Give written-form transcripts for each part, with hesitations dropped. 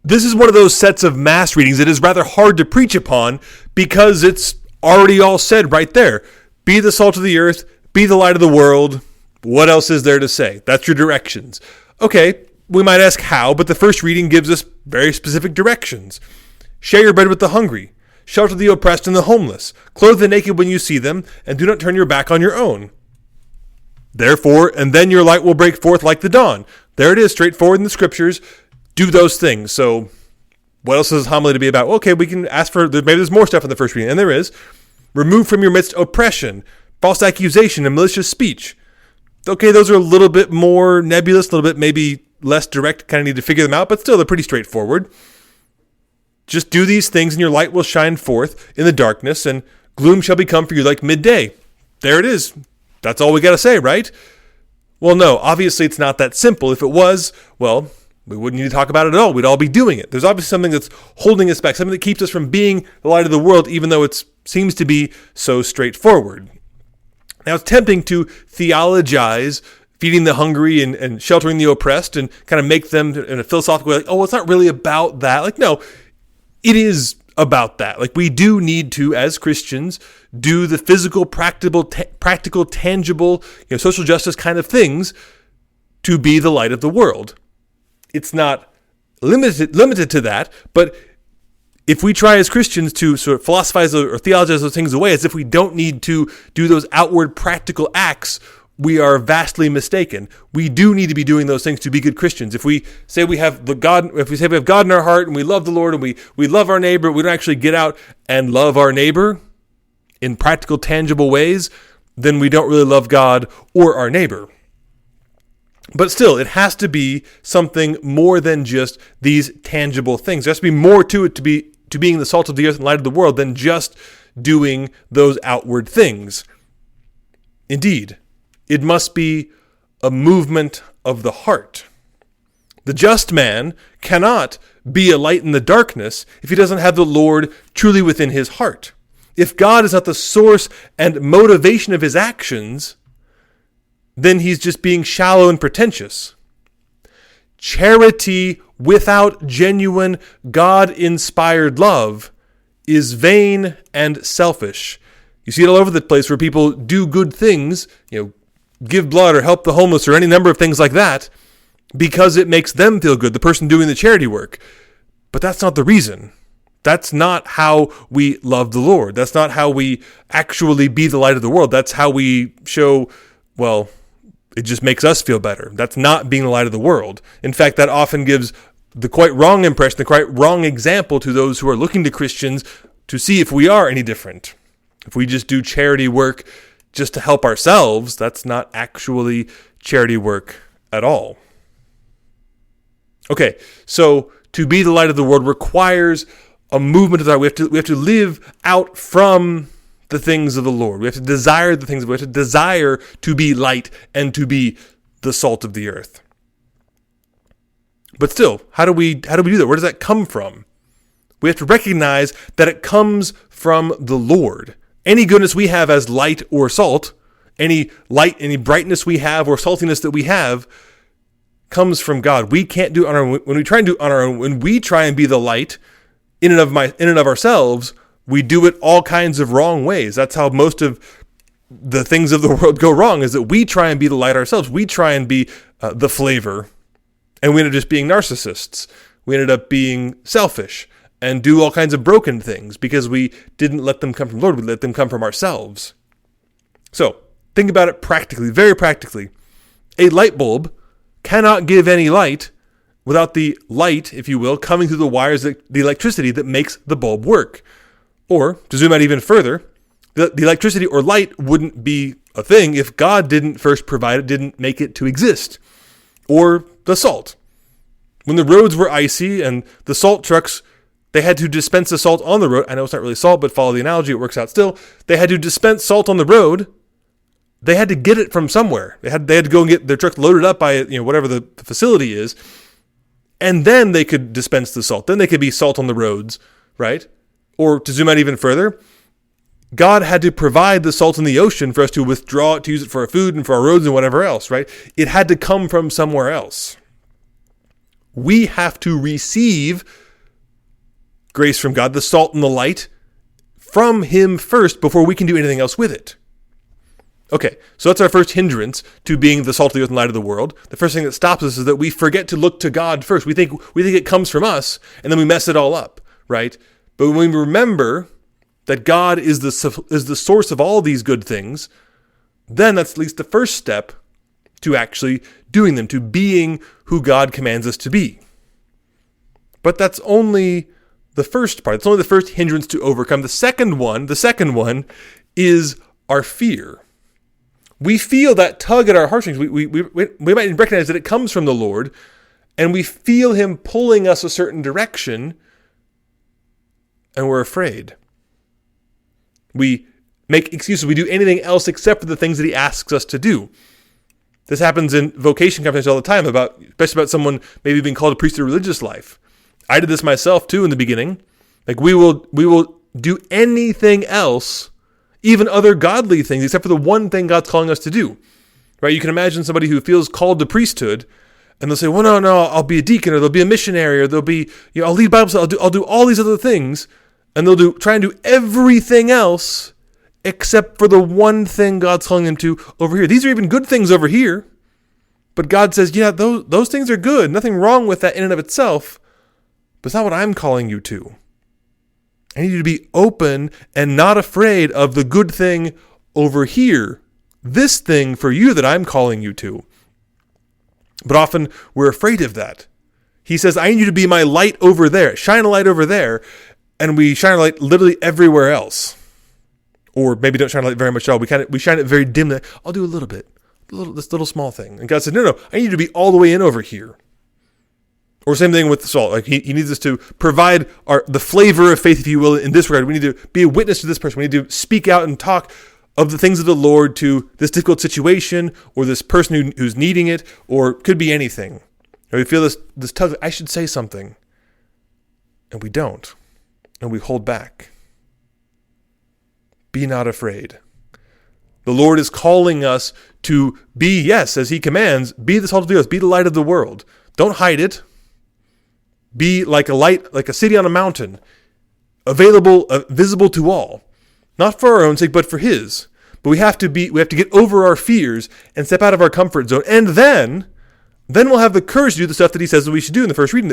This is one of those sets of mass readings that is rather hard to preach upon because it's already all said right there. Be the salt of the earth, be the light of the world. What else is there to say? That's your directions. Okay, we might ask how, but the first reading gives us very specific directions. Share your bread with the hungry. Shelter the oppressed and the homeless. Clothe the naked when you see them, and do not turn your back on your own. Therefore, and then your light will break forth like the dawn. There it is, straightforward in the scriptures. Do those things. So what else is this homily to be about? Okay, we can ask for, maybe there's more stuff in the first reading, and there is. Remove from your midst oppression, false accusation, and malicious speech. Okay, those are a little bit more nebulous, a little bit maybe less direct, kind of need to figure them out, but still they're pretty straightforward. Just do these things and your light will shine forth in the darkness, and gloom shall become for you like midday. There it is. That's all we got to say, right? Well, no, obviously it's not that simple. If it was, well, we wouldn't need to talk about it at all. We'd all be doing it. There's obviously something that's holding us back, something that keeps us from being the light of the world, even though it seems to be so straightforward. Now, it's tempting to theologize feeding the hungry and sheltering the oppressed and kind of make them in a philosophical way, like, oh, well, it's not really about that. Like, no, it is about that. Like, we do need to, as Christians, do the physical, practical, tangible, social justice kind of things to be the light of the world. It's not limited to that, but if we try as Christians to sort of philosophize or theologize those things away as if we don't need to do those outward practical acts, we are vastly mistaken. We do need to be doing those things to be good Christians. If we say we have God in our heart and we love the Lord and we love our neighbor, we don't actually get out and love our neighbor in practical, tangible ways, then we don't really love God or our neighbor. But still, it has to be something more than just these tangible things. There has to be more to it to being the salt of the earth and light of the world than just doing those outward things. Indeed, it must be a movement of the heart. The just man cannot be a light in the darkness if he doesn't have the Lord truly within his heart. If God is not the source and motivation of his actions, then he's just being shallow and pretentious. Charity without genuine God-inspired love is vain and selfish. You see it all over the place where people do good things, give blood or help the homeless or any number of things like that because it makes them feel good, the person doing the charity work. But that's not the reason. That's not how we love the Lord. That's not how we actually be the light of the world. That's how we show, well, it just makes us feel better. That's not being the light of the world. In fact, that often gives the quite wrong impression, the quite wrong example to those who are looking to Christians to see if we are any different. If we just do charity work just to help ourselves, that's not actually charity work at all. Okay, so to be the light of the world requires a movement of the heart. We have to live out from the things of the Lord. We have to desire the things. We have to desire to be light and to be the salt of the earth. But still, how do we do that? Where does that come from? We have to recognize that it comes from the Lord. Any goodness we have as light or salt, any light, any brightness we have or saltiness that we have, comes from God. We can't do it on our own. When we try and do it on our own, when we try and be the light in and of ourselves, we do it all kinds of wrong ways. That's how most of the things of the world go wrong, is that we try and be the light ourselves. We try and be the flavor, and we end up just being narcissists. We ended up being selfish and do all kinds of broken things because we didn't let them come from the Lord. We let them come from ourselves. So think about it practically, very practically. A light bulb cannot give any light without the light, if you will, coming through the wires, the electricity that makes the bulb work. Or, to zoom out even further, the electricity or light wouldn't be a thing if God didn't first provide it, didn't make it to exist. Or the salt. When the roads were icy and the salt trucks, they had to dispense the salt on the road. I know it's not really salt, but follow the analogy, it works out still. They had to dispense salt on the road. They had to get it from somewhere. They had to go and get their truck loaded up by whatever the facility is. And then they could dispense the salt. Then they could be salt on the roads, right? Or to zoom out even further, God had to provide the salt in the ocean for us to withdraw it, to use it for our food and for our roads and whatever else, right? It had to come from somewhere else. We have to receive grace from God, the salt and the light, from him first before we can do anything else with it. Okay, so that's our first hindrance to being the salt of the earth and light of the world. The first thing that stops us is that we forget to look to God first. We think it comes from us, and then we mess it all up, right? But when we remember that God is the source of all these good things, then that's at least the first step to actually doing them, to being who God commands us to be. But that's only the first part. It's only the first hindrance to overcome. The second one is our fear. We feel that tug at our heartstrings. We might recognize that it comes from the Lord, and we feel him pulling us a certain direction, and we're afraid. We make excuses. We do anything else except for the things that he asks us to do. This happens in vocation conferences all the time, especially about someone maybe being called to preach their religious life. I did this myself too in the beginning. Like we will do anything else, even other godly things, except for the one thing God's calling us to do. Right? You can imagine somebody who feels called to priesthood, and they'll say, "Well, no, I'll be a deacon, or they'll be a missionary, or they'll be, I'll lead Bible study, I'll do all these other things," and they'll try and do everything else except for the one thing God's calling them to over here. These are even good things over here, but God says, "Yeah, those things are good. Nothing wrong with that in and of itself, but it's not what I'm calling you to. I need you to be open and not afraid of the good thing over here, this thing for you that I'm calling you to." But often we're afraid of that. He says, "I need you to be my light over there. Shine a light over there." And we shine a light literally everywhere else. Or maybe don't shine a light very much at all. We shine it very dimly. I'll do a little bit, this little small thing. And God said, no, I need you to be all the way in over here. Or same thing with the salt. Like he needs us to provide the flavor of faith, if you will, in this regard. We need to be a witness to this person. We need to speak out and talk of the things of the Lord to this difficult situation, or this person who's needing it, or could be anything. Or we feel this tug, I should say something. And we don't. And we hold back. Be not afraid. The Lord is calling us to be, yes, as he commands, be the salt of the earth, be the light of the world. Don't hide it. Be like a light, like a city on a mountain, available, visible to all. Not for our own sake, but for his. But we have to get over our fears and step out of our comfort zone. And then we'll have the courage to do the stuff that he says that we should do in the first reading,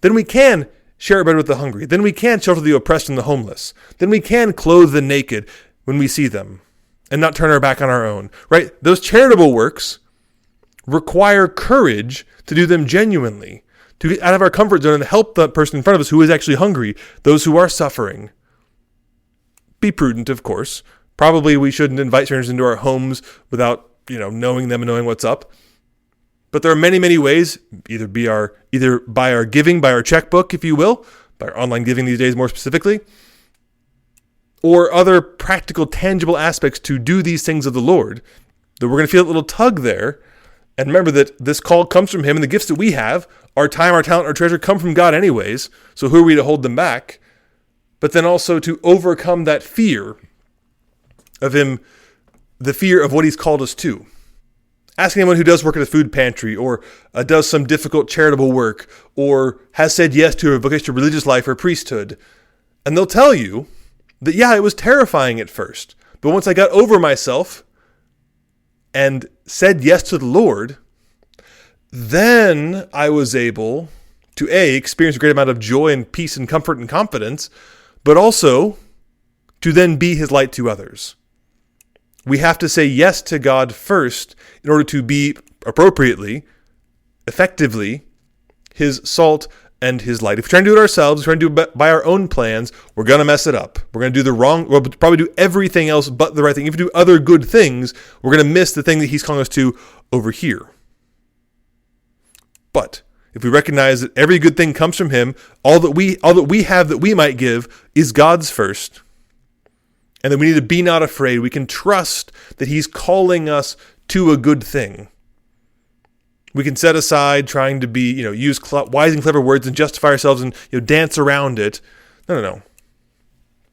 then we can share bread with the hungry. Then we can shelter the oppressed and the homeless. Then we can clothe the naked when we see them and not turn our back on our own, right? Those charitable works require courage to do them genuinely, to get out of our comfort zone and help the person in front of us who is actually hungry, those who are suffering. Be prudent, of course. Probably we shouldn't invite strangers into our homes without, knowing them and knowing what's up. But there are many, many ways, either by our giving, by our checkbook, if you will, by our online giving these days more specifically, or other practical, tangible aspects to do these things of the Lord, that we're going to feel a little tug there. And remember that this call comes from him, and the gifts that we have, our time, our talent, our treasure, come from God anyways. So who are we to hold them back? But then also to overcome that fear of him, the fear of what he's called us to. Ask anyone who does work at a food pantry, or does some difficult charitable work, or has said yes to a vocation to religious life or priesthood, and they'll tell you that, yeah, it was terrifying at first, but once I got over myself and said yes to the Lord, then I was able to experience a great amount of joy and peace and comfort and confidence, but also to then be his light to others. We have to say yes to God first in order to be appropriately, effectively, his salt and his light. If we're trying to do it ourselves, we're trying to do it by our own plans, we're going to mess it up. We're going to do we'll probably do everything else but the right thing. If we do other good things, we're going to miss the thing that he's calling us to over here. But if we recognize that every good thing comes from him, all that we have that we might give is God's first, and then we need to be not afraid. We can trust that he's calling us to a good thing. We can set aside trying to be, use wise and clever words and justify ourselves and dance around it. No.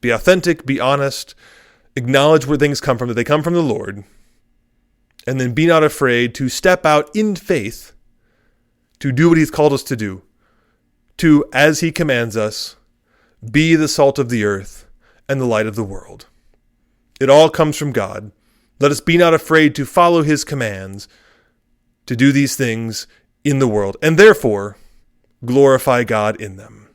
Be authentic, be honest, acknowledge where things come from, that they come from the Lord, and then be not afraid to step out in faith to do what he's called us to do, to, as he commands us, be the salt of the earth and the light of the world. It all comes from God. Let us be not afraid to follow his commands, to do these things in the world, and therefore glorify God in them.